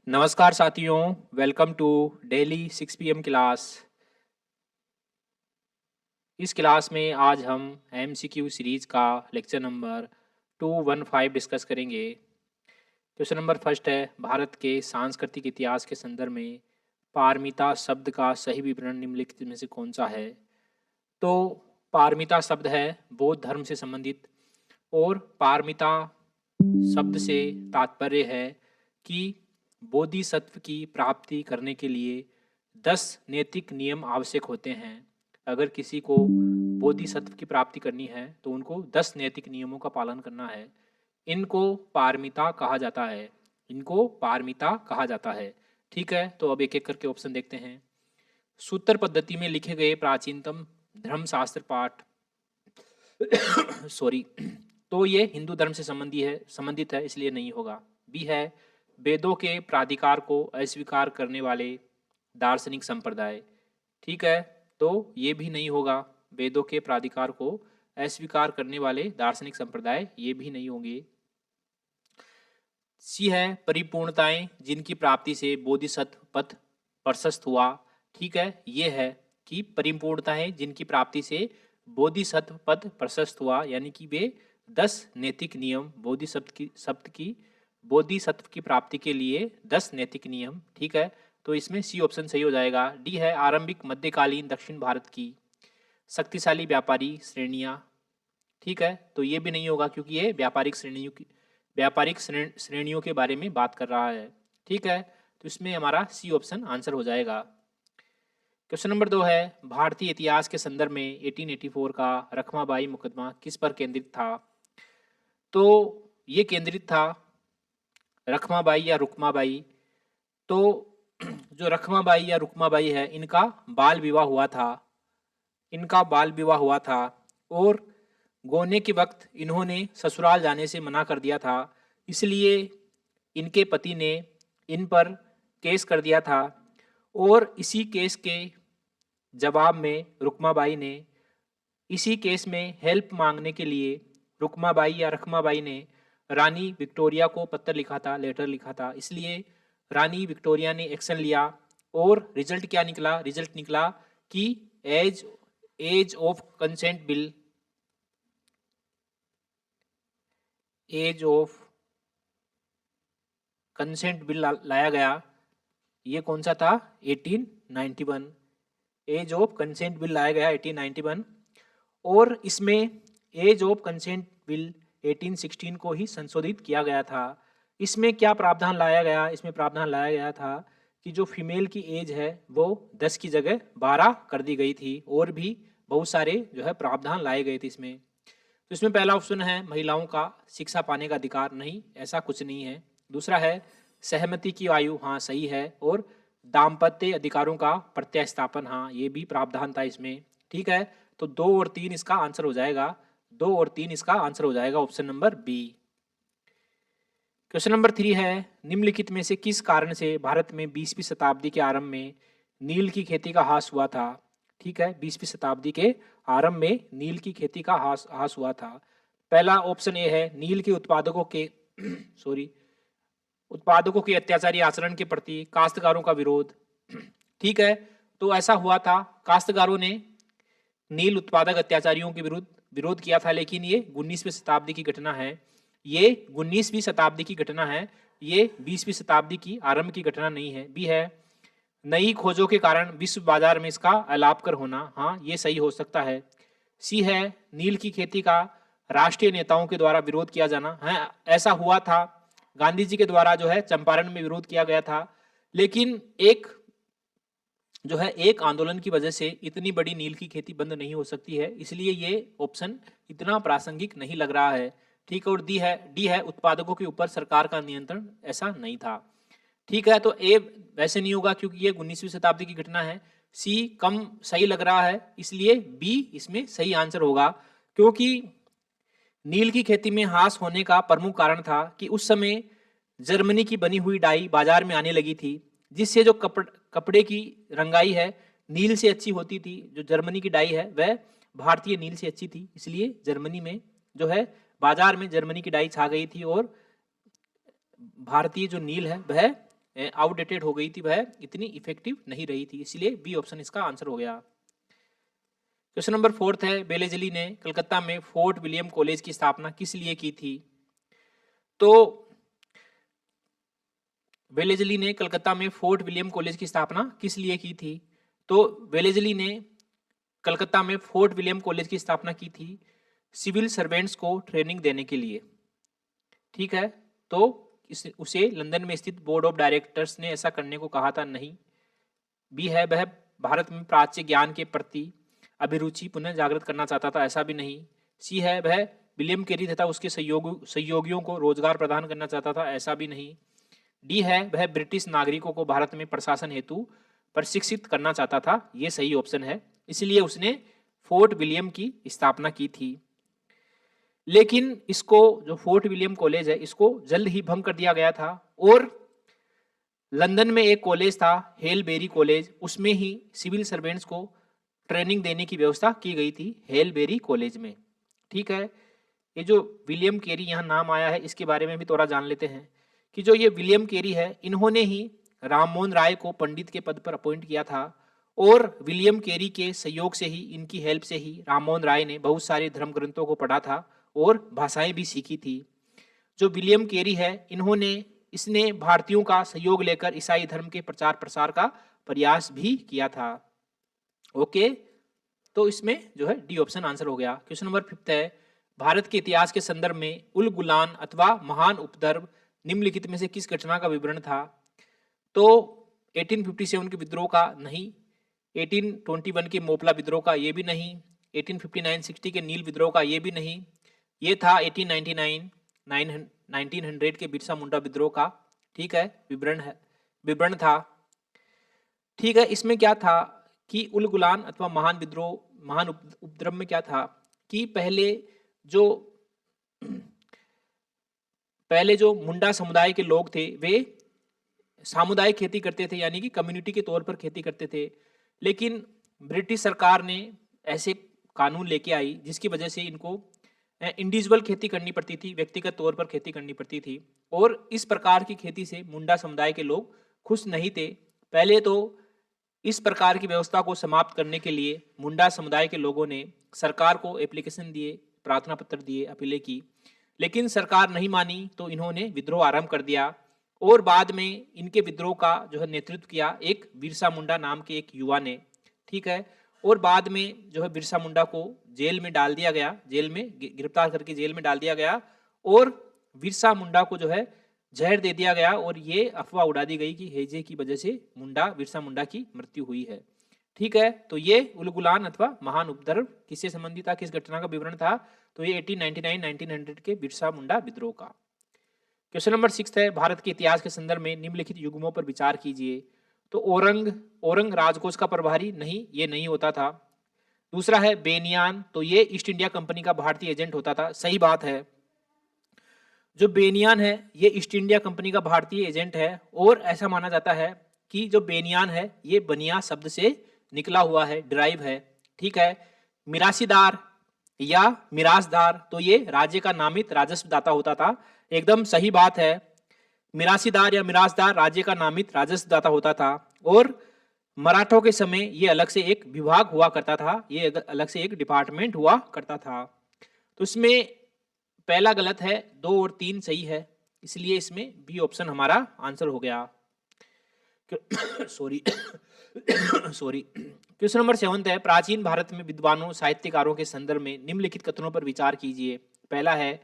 नमस्कार साथियों, welcome to daily 6 PM class. इस क्लास में आज हम एमसीक्यू सीरीज का लेक्चर नंबर 215 डिस्कस करेंगे। क्वेश्चन नंबर फर्स्ट है, भारत के सांस्कृतिक इतिहास के संदर्भ में पारमिता शब्द का सही विवरण निम्नलिखित में से कौन सा है। तो पारमिता शब्द है बौद्ध धर्म से संबंधित, और पारमिता शब्द से तात्पर्य है कि बोधिसत्व की प्राप्ति करने के लिए 10 नैतिक नियम आवश्यक होते हैं। अगर किसी को बोधिसत्व की प्राप्ति करनी है तो उनको 10 नैतिक नियमों का पालन करना है। इनको पारमिता कहा जाता है। इनको पारमिता कहा जाता है। ठीक है, तो अब एक एक करके ऑप्शन देखते हैं। सूत्र पद्धति में लिखे गए प्राचीनतम धर्मशास्त्र पाठ सॉरी तो ये हिंदू धर्म से संबंधित है, इसलिए नहीं होगा। बी है, वेदों के प्राधिकार को अस्वीकार करने वाले दार्शनिक संप्रदाय। ठीक है, तो ये भी नहीं होगा। वेदों के प्राधिकार को अस्वीकार करने वाले दार्शनिक संप्रदाय ये भी नहीं होंगे। सी है, परिपूर्णताएं जिनकी प्राप्ति से बोधिसत्व पथ प्रशस्त हुआ। ठीक है, ये है कि परिपूर्णताएं जिनकी प्राप्ति से बोधिसत्व पथ प्रशस्त हुआ, यानी कि वे 10 नैतिक नियम बोधिसत्व की प्राप्ति के लिए 10 नैतिक नियम। ठीक है, तो इसमें सी ऑप्शन सही हो जाएगा। डी है, आरंभिक मध्यकालीन दक्षिण भारत की शक्तिशाली व्यापारी श्रेणियां। ठीक है, तो ये भी नहीं होगा क्योंकि ये व्यापारिक श्रेणियों के बारे में बात कर रहा है। ठीक है, तो इसमें हमारा सी ऑप्शन आंसर हो जाएगा। क्वेश्चन नंबर 2 है, भारतीय इतिहास के संदर्भ में 1884 का रखमाबाई मुकदमा किस पर केंद्रित था। तो ये केंद्रित था रखमाबाई या रुक्माबाई। तो जो रखमाबाई या रुक्माबाई है, इनका बाल विवाह हुआ था और गोने के वक्त इन्होंने ससुराल जाने से मना कर दिया था। इसलिए इनके पति ने इन पर केस कर दिया था, और इसी केस के जवाब में रुक्माबाई ने, इसी केस में हेल्प मांगने के लिए रुक्माबाई या रखमाबाई ने रानी विक्टोरिया को लेटर लिखा था। इसलिए रानी विक्टोरिया ने एक्शन लिया, और रिजल्ट क्या निकला? रिजल्ट निकला कि एज ऑफ कंसेंट बिल लाया गया। ये कौन सा था? 1891। एज ऑफ कंसेंट बिल लाया गया 1891, और इसमें एज ऑफ कंसेंट बिल 1816 को ही संशोधित किया गया था। इसमें क्या प्रावधान लाया गया? इसमें प्रावधान लाया गया था कि जो फीमेल की एज है वो 10 की जगह 12 कर दी गई थी, और भी बहुत सारे जो है प्रावधान लाए गए थे इसमें। तो इसमें पहला ऑप्शन है, महिलाओं का शिक्षा पाने का अधिकार। नहीं, ऐसा कुछ नहीं है। दूसरा है, सहमति की आयु। हाँ, सही है। और दाम्पत्य अधिकारों का प्रत्यास्थापन। हाँ, ये भी प्रावधान था इसमें। ठीक है, तो 2 और 3 इसका आंसर हो जाएगा। 2 और 3 इसका आंसर हो जाएगा, option number B. Question number 3 है, निम्नलिखित में से किस कारण से भारत में 20वीं शताब्दी के आरंभ में नील की खेती का ह्रास हुआ था। ठीक है, 20वीं शताब्दी के आरंभ में नील की खेती का ह्रास हुआ था। पहला ऑप्शन ए है, नील के उत्पादकों के अत्याचारी आचरण के प्रति काश्तकारों का विरोध। ठीक है, तो ऐसा हुआ था, काश्तकारों ने नील उत्पादक अत्याचारियों के विरोध किया था। लेकिन ये 19वीं शताब्दी की घटना है। ये 19वीं शताब्दी की घटना है, ये 20वीं शताब्दी की आरंभ की घटना नहीं है। बी है, नई खोजों के कारण विश्व बाजार में इसका अलाप कर होना। हाँ, ये सही हो सकता है। सी है, नील की खेती का राष्ट्रीय नेताओं के द्वारा विरोध किया जाना। है, ऐसा हुआ था, गांधी जी के द्वारा जो है चंपारण में विरोध किया गया था। लेकिन एक आंदोलन की वजह से इतनी बड़ी नील की खेती बंद नहीं हो सकती है, इसलिए ये ऑप्शन इतना प्रासंगिक नहीं लग रहा है। ठीक है, और डी है, उत्पादकों के ऊपर सरकार का नियंत्रण। ऐसा नहीं था। ठीक है, तो ए वैसे नहीं होगा क्योंकि ये 19वीं शताब्दी की घटना है। सी कम सही लग रहा है, इसलिए बी इसमें सही आंसर होगा। क्योंकि नील की खेती में ह्रास होने का प्रमुख कारण था कि उस समय जर्मनी की बनी हुई डाई बाजार में आने लगी थी, जिससे जो कपड़े की रंगाई है नील से अच्छी होती थी। जो जर्मनी की डाई है वह भारतीय नील से अच्छी थी, इसलिए जर्मनी में जो है बाजार में जर्मनी की डाई छा गई थी, और भारतीय जो नील है वह आउटडेटेड हो गई थी, वह इतनी इफेक्टिव नहीं रही थी, इसलिए बी ऑप्शन इसका आंसर हो गया। क्वेश्चन नंबर 4 है, बेलेजली ने कलकत्ता में फोर्ट विलियम कॉलेज की स्थापना किस लिए की थी? तो वेलेजली ने कलकत्ता में फोर्ट विलियम कॉलेज की स्थापना किस लिए की थी? तो वेलेजली ने कलकत्ता में फोर्ट विलियम कॉलेज की स्थापना की थी सिविल सर्वेंट्स को ट्रेनिंग देने के लिए। ठीक है, तो उसे लंदन में स्थित बोर्ड ऑफ डायरेक्टर्स ने ऐसा करने को कहा था, नहीं। बी है, वह भारत में प्राच्य ज्ञान के प्रति अभिरुचि पुनः जागृत करना चाहता था, ऐसा भी नहीं। सी है, वह विलियम केरी तथा उसके सहयोगियों को रोजगार प्रदान करना चाहता था, ऐसा भी नहीं। डी है, वह ब्रिटिश नागरिकों को भारत में प्रशासन हेतु प्रशिक्षित करना चाहता था, यह सही ऑप्शन है, इसलिए उसने फोर्ट विलियम की स्थापना की थी। लेकिन इसको, जो फोर्ट विलियम कॉलेज है, इसको जल्द ही भंग कर दिया गया था और लंदन में एक कॉलेज था हेलबेरी कॉलेज, उसमें ही सिविल सर्वेंट्स को ट्रेनिंग देने की व्यवस्था की गई थी हेलबेरी कॉलेज में। ठीक है, ये जो विलियम केरी यहाँ नाम आया है, इसके बारे में भी थोड़ा जान लेते हैं कि जो ये विलियम केरी है, इन्होंने ही राममोहन राय को पंडित के पद पर अपॉइंट किया था और विलियम केरी के सहयोग से ही, इनकी हेल्प से ही राममोहन राय ने बहुत सारे धर्म ग्रंथों को पढ़ा था और भाषाएं भी सीखी थी। जो विलियम केरी है, इसने भारतीयों का सहयोग लेकर ईसाई धर्म के प्रचार प्रसार का प्रयास भी किया था। ओके, तो इसमें जो है डी ऑप्शन आंसर हो गया। क्वेश्चन नंबर 5 है, भारत के इतिहास के संदर्भ में उल गुलान अथवा महान उपद्रव निम्नलिखित में से किस घटना का विवरण था? तो 1857 के विद्रोह का नहीं, 1821 के मोपला विद्रोह का ये भी नहीं, 1859-60 के नील विद्रोह का ये भी नहीं, ये था 1900 के बिरसा मुंडा विद्रोह का। ठीक है, विवरण था। ठीक है, इसमें क्या था कि उल गुलान अथवा महान उपद्रव में क्या था कि पहले जो मुंडा समुदाय के लोग थे, वे सामुदायिक खेती करते थे, यानी कि कम्युनिटी के तौर पर खेती करते थे। लेकिन ब्रिटिश सरकार ने ऐसे कानून लेके आई जिसकी वजह से इनको इंडिविजुअल खेती करनी पड़ती थी, व्यक्तिगत तौर पर खेती करनी पड़ती थी, और इस प्रकार की खेती से मुंडा समुदाय के लोग खुश नहीं थे। पहले तो इस प्रकार की व्यवस्था को समाप्त करने के लिए मुंडा समुदाय के लोगों ने सरकार को एप्लीकेशन दिए, प्रार्थना पत्र दिए, अपीलें की, लेकिन सरकार नहीं मानी, तो इन्होंने विद्रोह आरंभ कर दिया और बाद में इनके विद्रोह का जो है नेतृत्व किया एक बिरसा मुंडा नाम के एक युवा ने। ठीक है, और बाद में जो है बिरसा मुंडा को जेल में डाल दिया गया, जेल में गिरफ्तार करके जेल में डाल दिया गया और बिरसा मुंडा को जो है जहर दे दिया गया और ये अफवाह उड़ा दी गई कि हैजे की वजह से बिरसा मुंडा की मृत्यु हुई है। ठीक है, तो ये उल गुलान अथवा महान उपद्रव किससे संबंधित था, किस घटना का विवरण था? तो ये 1899-1900 के बिरसा मुंडा विद्रोह का। क्वेश्चन नंबर 6 है, भारत के इतिहास के संदर्भ में निम्नलिखित युग्मों पर विचार कीजिए। तो औरंग राजकोष का प्रभारी, नहीं, ये नहीं होता था। दूसरा है बेनियान, तो ये ईस्ट इंडिया कंपनी का भारतीय एजेंट होता था, सही बात है। जो बेनियान है, ये ईस्ट इंडिया कंपनी का भारतीय एजेंट है और ऐसा माना जाता है कि जो बेनियान है, ये बनिया शब्द से निकला हुआ है, ड्राइव है। ठीक है, मिरासीदार या मिरासदार, तो ये राज्य का नामित राजस्व दाता होता था, एकदम सही बात है। मिरासीदार या मिरासदार राज्य का नामित राजस्व दाता होता था और मराठों के समय ये अलग से एक विभाग हुआ करता था, ये अलग से एक डिपार्टमेंट हुआ करता था। तो इसमें पहला गलत है, 2 और 3 सही है, इसलिए इसमें बी ऑप्शन हमारा आंसर हो गया। सॉरी क्वेश्चन नंबर 7 है, प्राचीन भारत में विद्वानों साहित्यकारों के संदर्भ में निम्नलिखित कथनों पर विचार कीजिए। पहला है,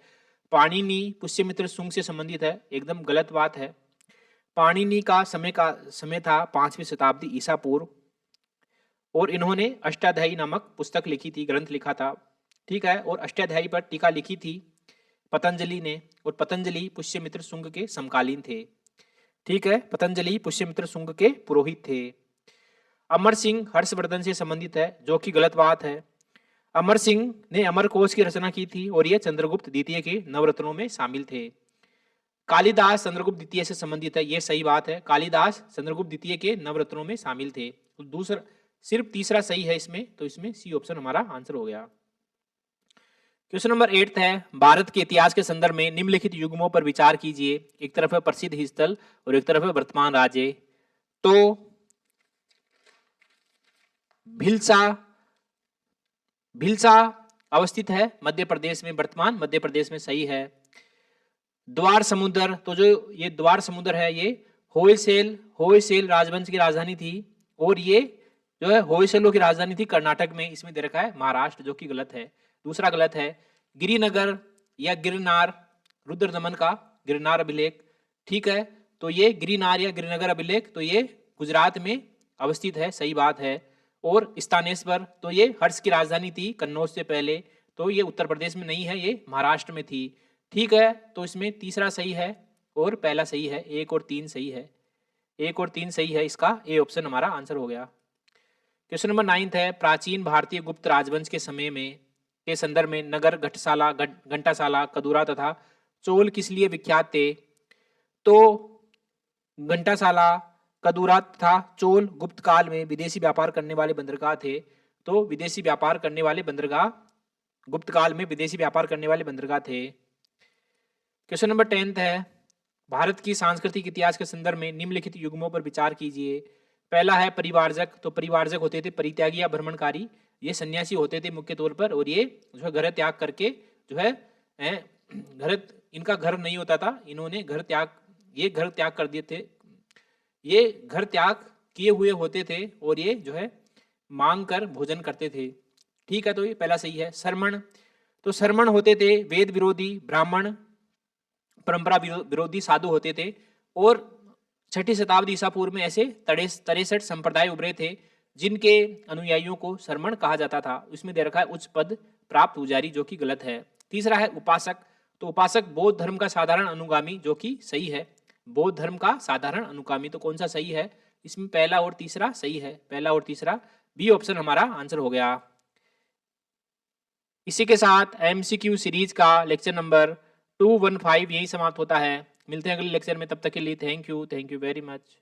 पाणिनि पुष्यमित्र शुंग से संबंधित है, एकदम गलत बात है। पाणिनि का समय था 5वीं शताब्दी ईसा पूर्व और इन्होंने अष्टाध्यायी नामक पुस्तक लिखी थी, ग्रंथ लिखा था। ठीक है, और अष्टाध्यायी पर टीका लिखी थी पतंजलि ने, और पतंजलि पुष्यमित्र शुंग के समकालीन थे। ठीक है, पतंजलि पुष्यमित्र शुंग के पुरोहित थे। अमर सिंह हर्षवर्धन से संबंधित है, जो कि गलत बात है। अमर सिंह ने अमरकोश की रचना की थी और यह चंद्रगुप्त द्वितीय के नवरत्नों में शामिल थे। कालिदास चंद्रगुप्त द्वितीय से संबंधित है, यह सही बात है, कालिदास चंद्रगुप्त द्वितीय के नवरत्नों में शामिल थे। तो दूसरा सिर्फ तीसरा सही है इसमें, तो इसमें सी ऑप्शन हमारा आंसर हो गया। क्वेश्चन नंबर 8 है, भारत के इतिहास के संदर्भ में निम्नलिखित युग्मों पर विचार कीजिए। एक तरफ है प्रसिद्ध स्थल और एक तरफ है वर्तमान राज्य। तो भिलसा भिलसा अवस्थित है मध्य प्रदेश में, वर्तमान मध्य प्रदेश में, सही है। द्वार समुद्र, तो जो ये द्वार समुद्र है ये होयसेल राजवंश की राजधानी थी, और ये जो है होयसलों की राजधानी थी कर्नाटक में। इसमें दे रखा है महाराष्ट्र, जो कि गलत है। दूसरा गलत है। गिरिनगर या गिरनार, रुद्र दमन का गिरनार अभिलेख, ठीक है। तो ये गिरिनार या गिरिनगर अभिलेख, तो ये गुजरात में अवस्थित है, सही बात है। और स्थानेश्वर, तो ये हर्ष की राजधानी थी कन्नौज से पहले, तो ये उत्तर प्रदेश में नहीं है, ये महाराष्ट्र में थी, ठीक है। तो इसमें तीसरा सही है और पहला सही है, 1 और 3 सही है, 1 और 3 सही है, इसका ए ऑप्शन हमारा आंसर हो गया। क्वेश्चन नंबर 9 है, प्राचीन भारतीय गुप्त राजवंश के समय में के संदर्भ में नगर, घंटासाला, कदूरा तथा चोल किस लिए विख्यात थे? तो घंटासाला, कदूरा तथा चोल गुप्त काल में विदेशी व्यापार करने वाले बंदरगाह थे। तो विदेशी व्यापार करने वाले बंदरगाह, गुप्त काल में विदेशी व्यापार करने वाले बंदरगाह थे। क्वेश्चन नंबर 10 है, भारत की सांस्कृतिक इतिहास के संदर्भ में निम्नलिखित युग्मों पर विचार कीजिए। पहला है परिवारजक, तो परिवारजक होते थे परित्यागी या भ्रमणकारी, ये सन्यासी होते थे मुख्य तौर पर, और ये जो है घर त्याग करके जो है घर, इनका घर नहीं होता था, इन्होंने ये घर त्याग कर दिए थे, ये घर त्याग किए हुए होते थे, और ये जो है मांग कर भोजन करते थे, ठीक है। तो ये पहला सही है। शर्मण, तो शर्मण होते थे वेद विरोधी ब्राह्मण, परंपरा विरोधी साधु होते थे, और 6ठी शताब्दी ईसा पूर्व में ऐसे 63 संप्रदाय उभरे थे जिनके अनुयायियों को शर्मण कहा जाता था। इसमें दे रखा है उच्च पद प्राप्त पुजारी, जो कि गलत है। तीसरा है उपासक, तो उपासक बौद्ध धर्म का साधारण अनुगामी, जो कि सही है। बौद्ध धर्म का साधारण अनुगामी, तो कौन सा सही है? इसमें पहला और तीसरा सही है, पहला और तीसरा, बी ऑप्शन हमारा आंसर हो गया। इसी के साथ एमसीक्यू सीरीज का लेक्चर नंबर 215 यही समाप्त होता है। मिलते हैं अगले लेक्चर में, तब तक के लिए थैंक यू वेरी मच।